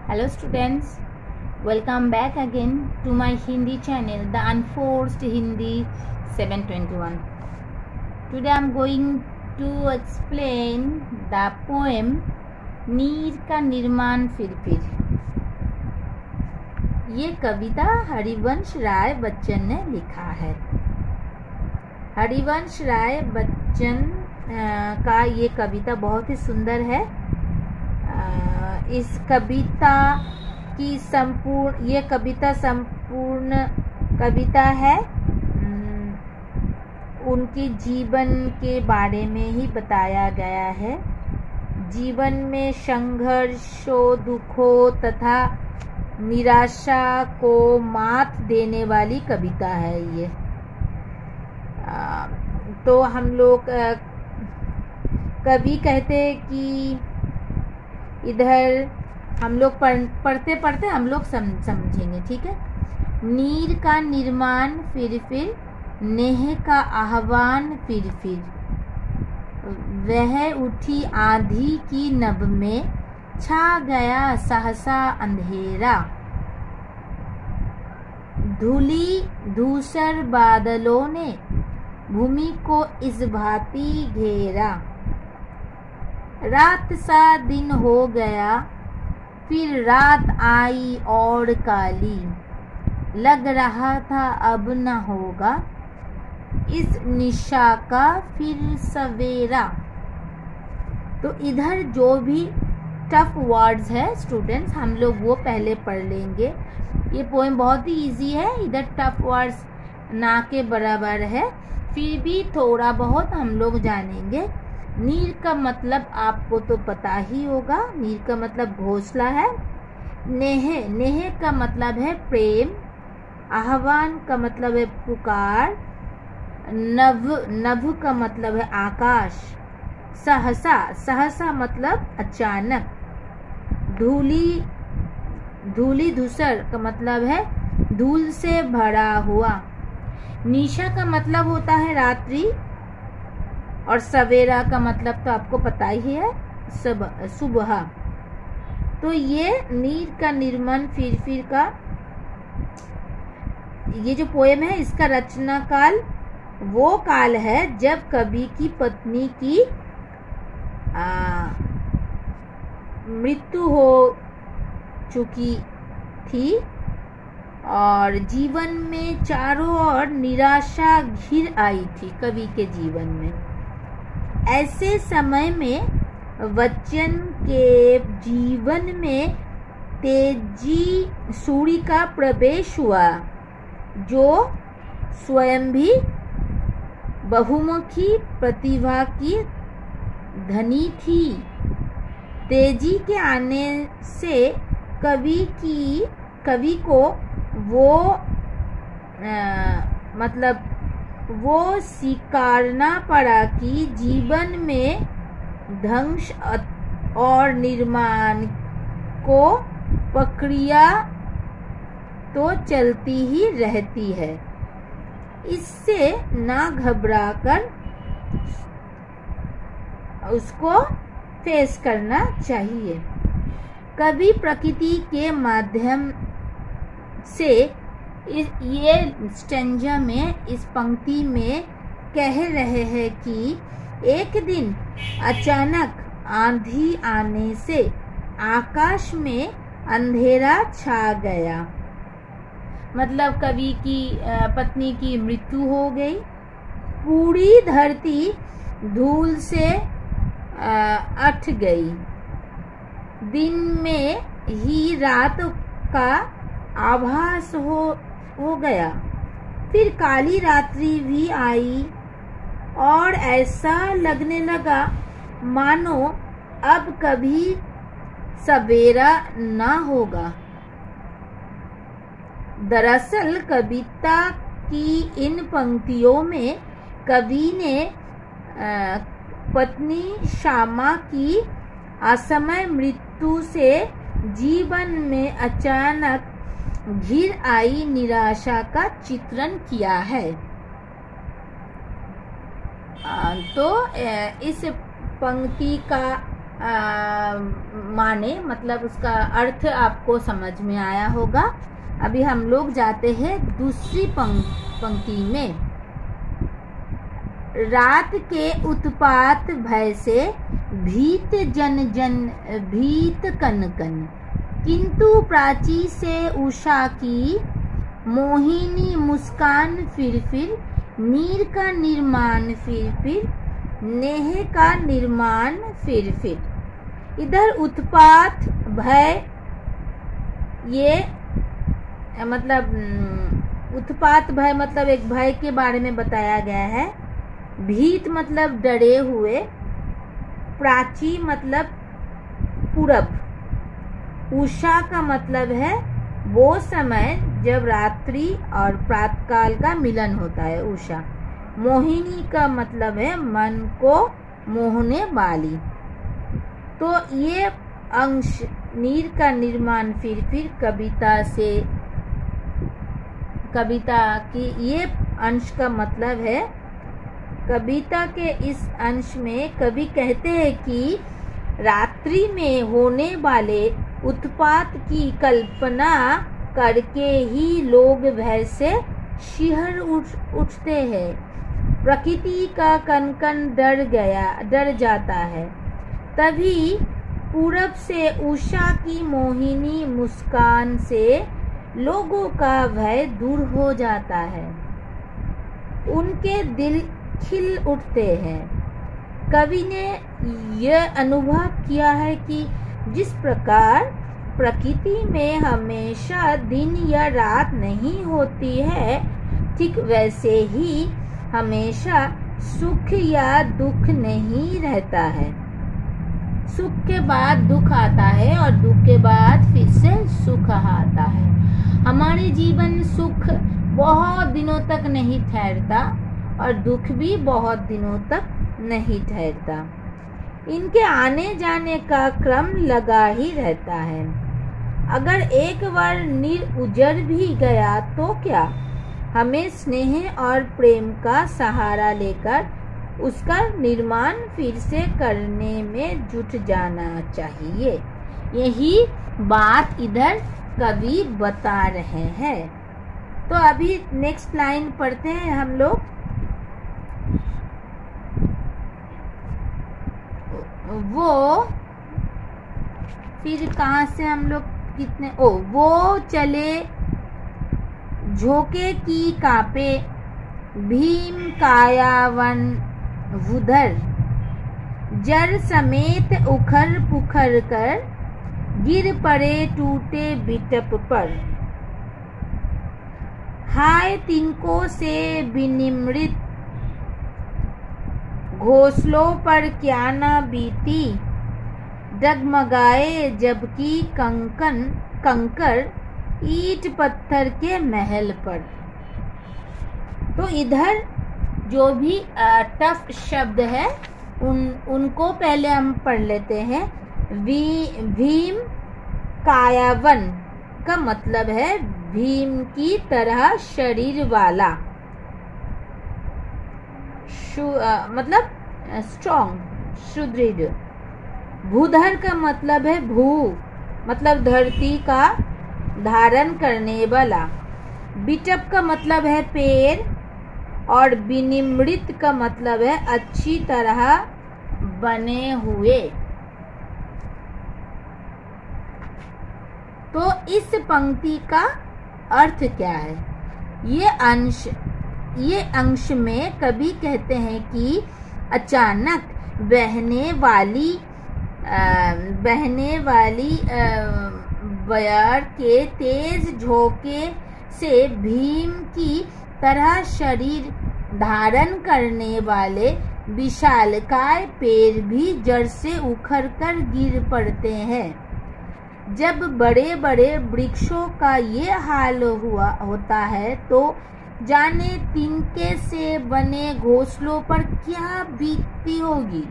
Hello students, welcome back again to my Hindi channel, The Unforced Hindi 721. Today I am going to explain the poem नीर का निर्माण फिर। ये कविता हरिवंश राय बच्चन ने लिखा है। हरिवंश राय बच्चन का ये कविता बहुत ही सुंदर है। इस कविता की ये कविता संपूर्ण कविता है। उनके जीवन के बारे में ही बताया गया है। जीवन में संघर्षों, दुखों तथा निराशा को मात देने वाली कविता है ये। तो हम लोग कवि कहते कि इधर हम लोग पढ़ते पढ़ते हम लोग समझेंगे, ठीक है। नीर का निर्माण फिर, नेह का आह्वान फिर, वह उठी आंधी की नभ में, छा गया सहसा अंधेरा, धूली धूसर बादलों ने भूमि को इस भांति घेरा, रात सा दिन हो गया, फिर रात आई और काली, लग रहा था अब न होगा इस निशा का फिर सवेरा। तो इधर जो भी टफ वर्ड्स है स्टूडेंट्स, हम लोग वो पहले पढ़ लेंगे। ये पोएम बहुत ही इजी है, इधर टफ वर्ड्स ना के बराबर है, फिर भी थोड़ा बहुत हम लोग जानेंगे। नीर का मतलब आपको तो पता ही होगा। नीर का मतलब घोंसला है। नेह का मतलब है प्रेम। आह्वान का मतलब है पुकार। नभ का मतलब है आकाश। सहसा मतलब अचानक। धूली धूसर का मतलब है धूल से भरा हुआ। निशा का मतलब होता है रात्रि, और सवेरा का मतलब तो आपको पता ही है सुबह। तो ये नीर का निर्माण फिर का ये जो पोएम है, इसका रचना काल वो काल है जब कवि की पत्नी की मृत्यु हो चुकी थी और जीवन में चारों ओर निराशा घिर आई थी कवि के जीवन में। ऐसे समय में बच्चन के जीवन में तेजी सूर्य का प्रवेश हुआ, जो स्वयं भी बहुमुखी प्रतिभा की धनी थी। तेजी के आने से कवि को वो स्वीकारना पड़ा कि जीवन में ध्वंस और निर्माण को प्रक्रिया तो चलती ही रहती है। इससे ना घबराकर उसको फेस करना चाहिए। कवि प्रकृति के माध्यम से ये स्टेंजा में, इस पंक्ति में कह रहे हैं कि एक दिन अचानक आंधी आने से आकाश में अंधेरा छा गया। मतलब कवि की पत्नी की मृत्यु हो गई। पूरी धरती धूल से अट गई। दिन में ही रात का आभास हो गया। फिर काली रात्रि भी आई और ऐसा लगने लगा मानो अब कभी सवेरा ना होगा। दरअसल कविता की इन पंक्तियों में कवि ने पत्नी श्यामा की असमय मृत्यु से जीवन में अचानक घिर आई निराशा का चित्रण किया है। तो इस पंक्ति का माने, मतलब उसका अर्थ आपको समझ में आया होगा। अभी हम लोग जाते हैं दूसरी पंक्ति में। रात के उत्पात भय से भीत जन जन भीत कन कन, किंतु प्राची से उषा की मोहिनी मुस्कान फिर नीर का निर्माण फिर नेह का निर्माण फिर। इधर उत्पात भय, ये मतलब उत्पात भय मतलब एक भय के बारे में बताया गया है। भीत मतलब डरे हुए, प्राची मतलब पूरब, उषा का मतलब है वो समय जब रात्रि और प्रातःकाल का मिलन होता है, उषा। मोहिनी का मतलब है मन को मोहने वाली। तो ये अंश नीर का निर्माण फिर कविता की ये अंश का मतलब है। कविता के इस अंश में कवि कहते हैं कि रात्रि में होने वाले उत्पात की कल्पना करके ही लोग भय से शिहर उठते हैं। प्रकृति का कनकन डर जाता है। तभी पूरब से उषा की मोहिनी मुस्कान से लोगों का भय दूर हो जाता है, उनके दिल खिल उठते हैं। कवि ने यह अनुभव किया है कि जिस प्रकार प्रकृति में हमेशा दिन या रात नहीं होती है, ठीक वैसे ही हमेशा सुख या दुख नहीं रहता है। सुख के बाद दुख आता है और दुख के बाद फिर से सुख आता है। हमारे जीवन सुख बहुत दिनों तक नहीं ठहरता और दुख भी बहुत दिनों तक नहीं ठहरता। इनके आने जाने का क्रम लगा ही रहता है। अगर एक बार नीर उजड़ भी गया तो क्या, हमें स्नेह और प्रेम का सहारा लेकर उसका निर्माण फिर से करने में जुट जाना चाहिए। यही बात इधर कवि बता रहे हैं। तो अभी नेक्स्ट लाइन पढ़ते हैं हम लोग। वो फिर कहाँ से हम लोग कितने वो चले झोंके की कापे भीम कायावन वुधर, जर समेत उखर पुखर कर गिर पड़े टूटे बिटप पर। हाय तिनको से विनिमृत घोंसलों पर क्या न बीती, डगमगाए जबकि कंकर ईंट पत्थर के महल पर। तो इधर जो भी टफ शब्द है उनको पहले हम पढ़ लेते हैं। भीम कायावन का मतलब है भीम की तरह शरीर वाला, मतलब स्ट्रॉन्ग, सुदृढ़। भूधर का मतलब है भू, मतलब धरती का धारण करने वाला। बिटप का मतलब है पेड़ और विनिमृत का मतलब है अच्छी तरह बने हुए। तो इस पंक्ति का अर्थ क्या है? ये अंश में कवि कहते हैं कि अचानक बहने वाली बयार के तेज झोंके से भीम की तरह शरीर धारण करने वाले विशालकाय पेड़ भी जड़ से उखड़ कर गिर पड़ते हैं। जब बड़े बड़े वृक्षों का ये हाल होता है तो जाने तिनके से बने घोंसलों पर क्या बीतती होगी।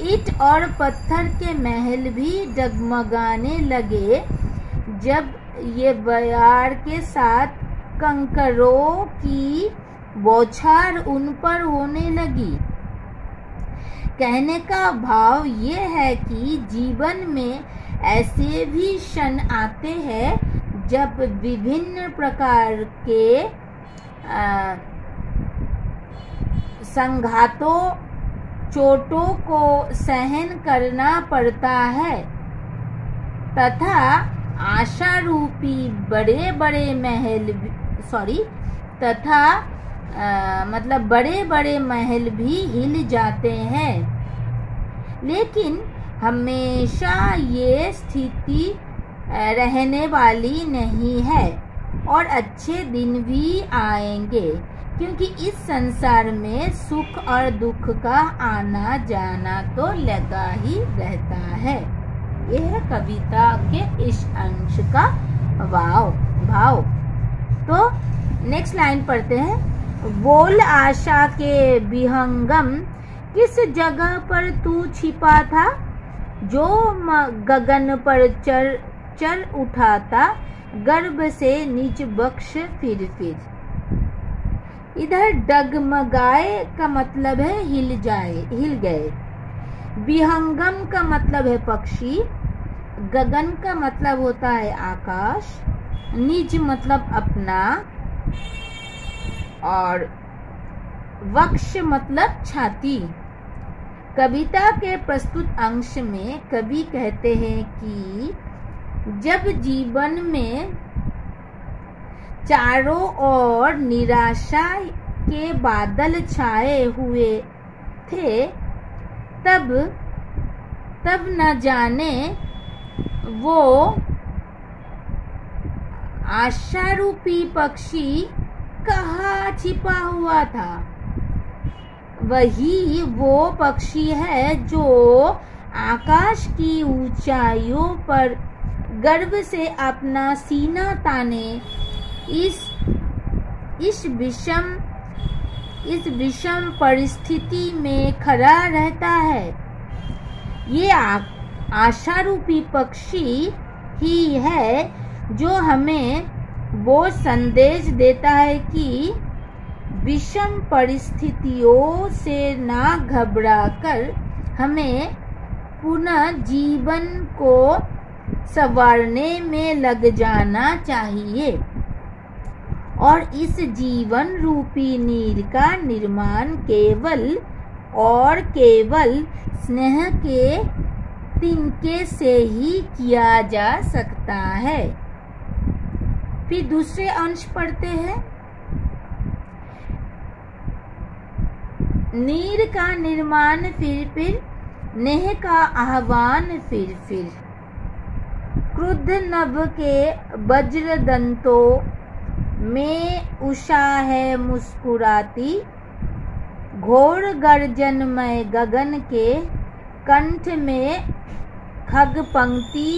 ईंट और पत्थर के महल भी डगमगाने लगे जब ये बयार के साथ कंकरों की बौछार उन पर होने लगी। कहने का भाव ये है कि जीवन में ऐसे भी क्षण आते हैं जब विभिन्न प्रकार के संघातों, चोटों को सहन करना पड़ता है तथा आशा रूपी बड़े बड़े महल भी हिल जाते हैं। लेकिन हमेशा ये स्थिति रहने वाली नहीं है और अच्छे दिन भी आएंगे, क्योंकि इस संसार में सुख और दुख का आना जाना तो लगा ही रहता है। यह है कविता के इस अंश का भाव। तो नेक्स्ट लाइन पढ़ते हैं। बोल आशा के विहंगम, किस जगह पर तू छिपा था, जो गगन पर चढ़ उठाता, गर्भ से निज बख्श फिर। इधर डगमगाए का मतलब है हिल गए। विहंगम का मतलब है पक्षी। गगन का मतलब होता है आकाश। निज मतलब अपना। और वक्ष मतलब छाती। कविता के प्रस्तुत अंश में कवि कहते हैं कि जब जीवन में चारों ओर निराशा के बादल छाए हुए थे, तब न जाने वो आशारूपी पक्षी कहाँ छिपा हुआ था। वही वो पक्षी है जो आकाश की ऊंचाइयों पर गर्व से अपना सीना ताने इस विषम परिस्थिति में खड़ा रहता है। ये आशारूपी पक्षी ही है जो हमें वो संदेश देता है कि विषम परिस्थितियों से ना घबराकर हमें पुनः जीवन को संवारने में लग जाना चाहिए और इस जीवन रूपी नीर का निर्माण केवल स्नेह के तिनके से ही किया जा सकता है। फिर दूसरे अंश पढ़ते हैं। नीर का निर्माण फिर, नेह का आह्वान फिर। क्रुद्ध नभ के वज्र दंतों में उषा है मुस्कुराती, घोर गर्जनमय गगन के कंठ में खग पंक्ति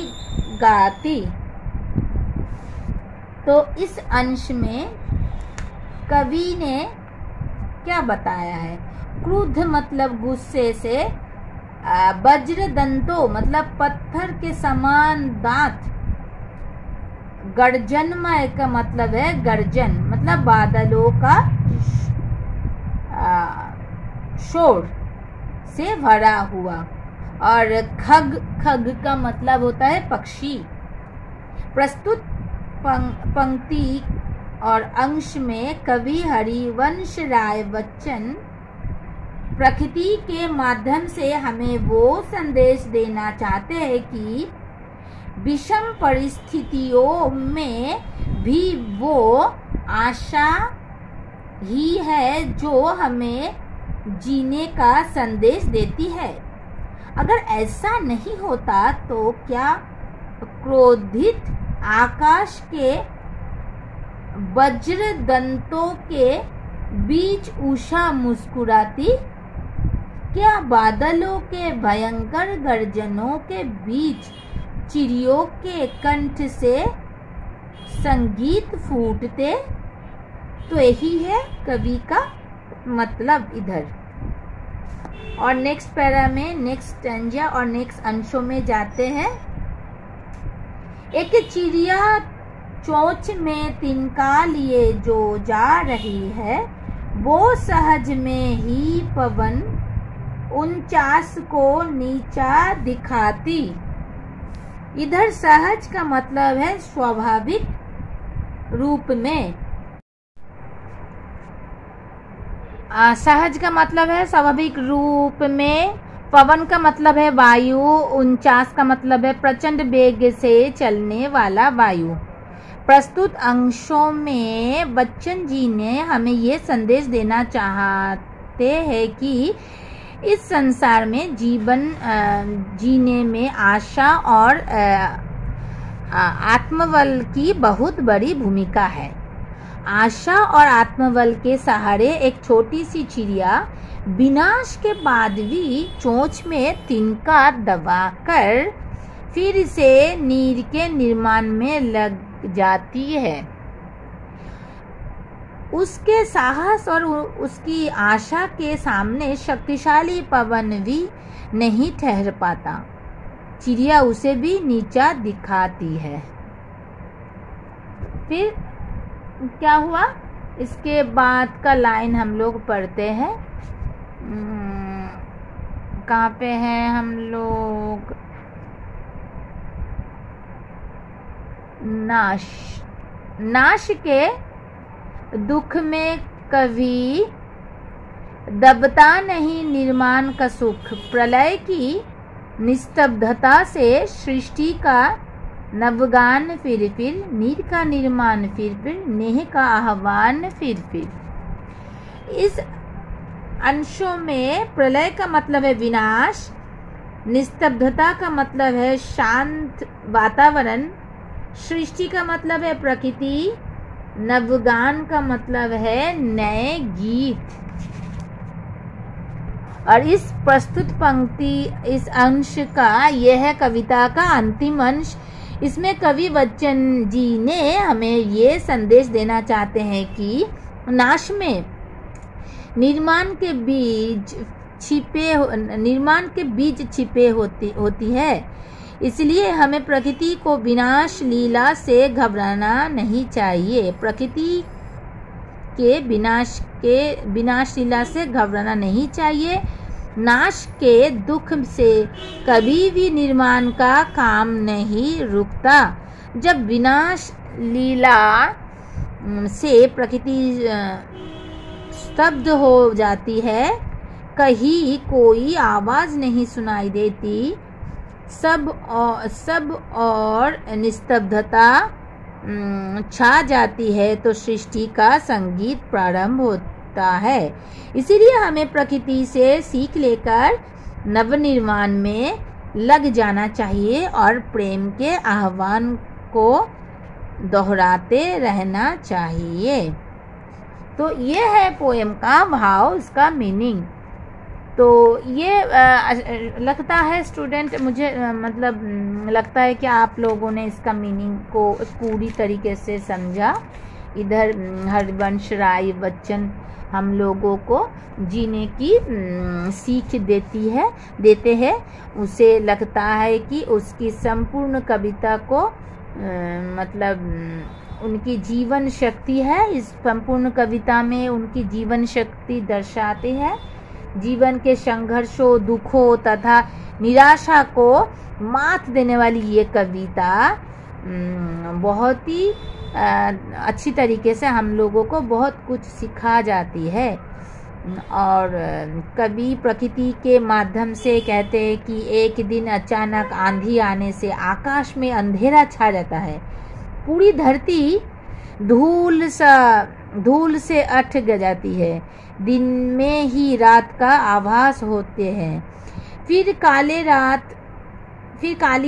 गाती। तो इस अंश में कवि ने क्या बताया है? क्रुद्ध मतलब गुस्से से, वज्र दंतो मतलब पत्थर के समान दांत, गर्जनमय का मतलब है गर्जन मतलब बादलों का शोर से भरा हुआ, और खग का मतलब होता है पक्षी। प्रस्तुत पंक्ति और अंश में कवि हरिवंश राय बच्चन प्रकृति के माध्यम से हमें वो संदेश देना चाहते हैं कि विषम परिस्थितियों में भी वो आशा ही है जो हमें जीने का संदेश देती है। अगर ऐसा नहीं होता तो क्या क्रोधित आकाश के वज्र दंतों के बीच उषा मुस्कुराती? क्या बादलों के भयंकर गर्जनों के बीच चिड़ियों के कंठ से संगीत फूटते? तो यही है कवि का मतलब इधर। और नेक्स्ट पैरा में नेक्स्ट स्टैंजा और नेक्स्ट अंशों में जाते हैं। एक चिड़िया चोंच में तिनका लिए जो जा रही है, वो सहज में ही पवन 49 को नीचा दिखाती। इधर सहज का मतलब है स्वाभाविक रूप में। सहज का मतलब है स्वाभाविक रूप में। पवन का मतलब है वायु। 49 का मतलब है प्रचंड वेग से चलने वाला वायु। प्रस्तुत अंशों में बच्चन जी ने हमें ये संदेश देना चाहते हैं कि इस संसार में जीवन जीने में आशा और आत्मबल की बहुत बड़ी भूमिका है। आशा और आत्मबल के सहारे एक छोटी सी चिड़िया विनाश के बाद भी चोंच में तिनका दबाकर फिर से नीर के निर्माण में लग जाती है। उसके साहस और उसकी आशा के सामने शक्तिशाली पवन भी नहीं ठहर पाता। चिड़िया उसे भी नीचा दिखाती है। फिर क्या हुआ, इसके बाद का लाइन हम लोग पढ़ते हैं। कहाँ पे हैं हम लोग? नाश के दुख में कभी दबता नहीं निर्माण का सुख। प्रलय की निस्तब्धता से सृष्टि का नवगान फिर नीर का निर्माण फिर नेह का आह्वान फिर। इस अंशों में प्रलय का मतलब है विनाश, निस्तब्धता का मतलब है शांत वातावरण, सृष्टि का मतलब है प्रकृति, नवगान का मतलब है नए गीत। और इस प्रस्तुत पंक्ति, इस अंश का, यह है कविता का अंतिम अंश। इसमें कवि बच्चन जी ने हमें ये संदेश देना चाहते हैं कि नाश में निर्माण के बीज छिपे होती है। इसलिए हमें प्रकृति को विनाश लीला से घबराना नहीं चाहिए। प्रकृति के विनाश लीला से घबराना नहीं चाहिए। नाश के दुख से कभी भी निर्माण का काम नहीं रुकता। जब विनाश लीला से प्रकृति स्तब्ध हो जाती है, कहीं कोई आवाज नहीं सुनाई देती, सब और निस्तब्धता छा जाती है, तो सृष्टि का संगीत प्रारंभ होता है। इसीलिए हमें प्रकृति से सीख लेकर नवनिर्माण में लग जाना चाहिए और प्रेम के आह्वान को दोहराते रहना चाहिए। तो ये है पोएम का भाव, इसका मीनिंग। तो ये लगता है स्टूडेंट, मुझे मतलब लगता है कि आप लोगों ने इसका मीनिंग को पूरी तरीके से समझा। इधर हरिवंश राय बच्चन हम लोगों को जीने की सीख देते हैं। उसे लगता है कि उसकी संपूर्ण कविता को मतलब उनकी जीवन शक्ति है। इस संपूर्ण कविता में उनकी जीवन शक्ति दर्शाते हैं। जीवन के संघर्षों, दुखों तथा निराशा को मात देने वाली ये कविता बहुत ही अच्छी तरीके से हम लोगों को बहुत कुछ सिखा जाती है। और कवि प्रकृति के माध्यम से कहते हैं कि एक दिन अचानक आंधी आने से आकाश में अंधेरा छा जाता है। पूरी धरती धूल से अट जाती है। दिन में ही रात का आभास होते हैं। फिर काली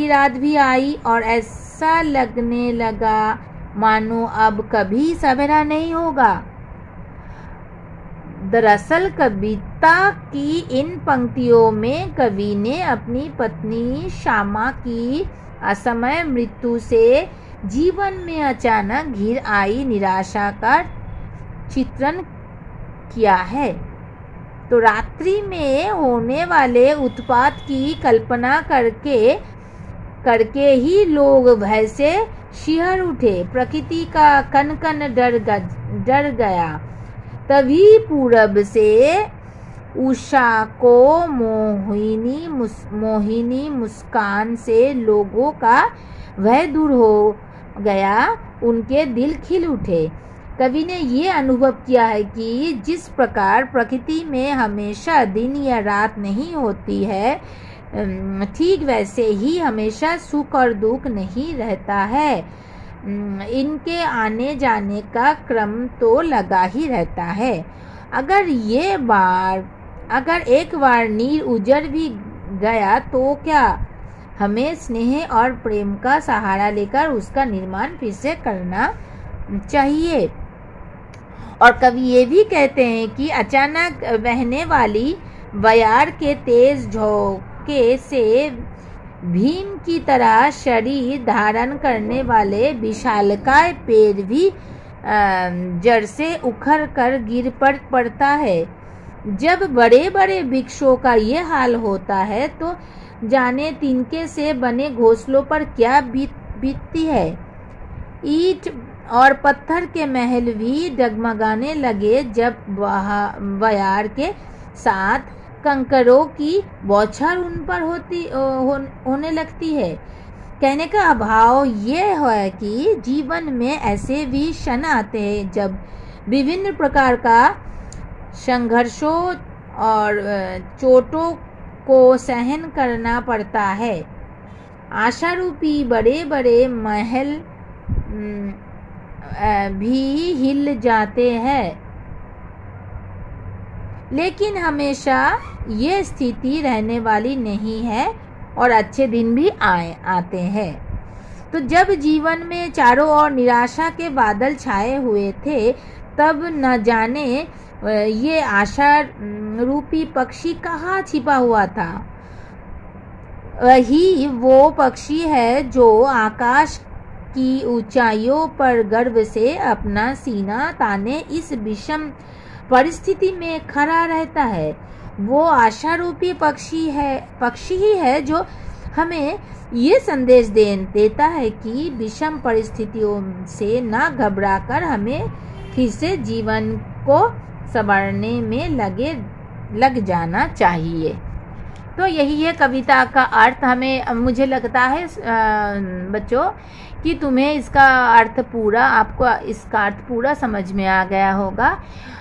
रात भी आई और ऐसा लगने लगा मानो अब कभी सवेरा नहीं होगा। दरअसल कविता की इन पंक्तियों में कवि ने अपनी पत्नी श्यामा की असमय मृत्यु से जीवन में अचानक घिर आई निराशा का चित्रण किया है। तो रात्रि में होने वाले उत्पात की कल्पना करके ही लोग भय से शिहर उठे। प्रकृति का कन कन डर गया। तभी पूरब से उषा को मोहिनी मुस्कान से लोगों का भय दूर हो गया, उनके दिल खिल उठे। कवि ने ये अनुभव किया है कि जिस प्रकार प्रकृति में हमेशा दिन या रात नहीं होती है, ठीक वैसे ही हमेशा सुख और दुख नहीं रहता है। इनके आने जाने का क्रम तो लगा ही रहता है। अगर एक बार नीर उजड़ भी गया तो क्या, हमें स्नेह और प्रेम का सहारा लेकर उसका निर्माण फिर से करना चाहिए। और कवि ये भी कहते हैं कि अचानक बहने वाली बयार के तेज झोंके से भीम की तरह शरीर धारण करने वाले विशालकाय पेड़ भी जड़ से उखड़ कर गिर पड़ता है। जब बड़े बड़े वृक्षों का ये हाल होता है तो जाने तिनके से बने घोंसलों पर क्या बीतती है। ईंट और पत्थर के महल भी डगमगाने लगे जब बयार के साथ कंकरों की बौछार उन पर होने लगती है। कहने का भाव ये है कि जीवन में ऐसे भी क्षण आते हैं जब विभिन्न प्रकार का संघर्षों और चोटों को सहन करना पड़ता है। आशा रूपी बड़े बड़े महल भी हिल जाते हैं, लेकिन हमेशा ये स्थिति रहने वाली नहीं है और अच्छे दिन भी आते हैं। तो जब जीवन में चारों ओर निराशा के बादल छाए हुए थे, तब न जाने ये आशा रूपी पक्षी कहाँ छिपा हुआ था। वही वो पक्षी है जो आकाश की ऊंचाइयों पर गर्व से अपना सीना ताने इस विषम परिस्थिति में खड़ा रहता है। वो आशा रूपी पक्षी ही है जो हमें ये संदेश देता है कि विषम परिस्थितियों से ना घबराकर हमें फिर से जीवन को संवारने में लग जाना चाहिए। तो यही है कविता का अर्थ। मुझे लगता है बच्चों कि तुम्हें आपको इसका अर्थ पूरा समझ में आ गया होगा।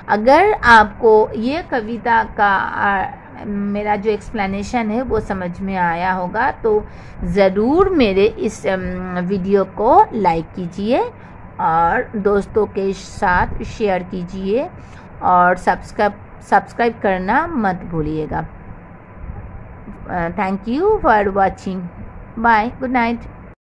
अगर आपको ये कविता का मेरा जो एक्सप्लेनेशन है वो समझ में आया होगा तो ज़रूर मेरे इस वीडियो को लाइक कीजिए और दोस्तों के साथ शेयर कीजिए और सब्सक्राइब करना मत भूलिएगा। Thank you for watching. Bye. Good night.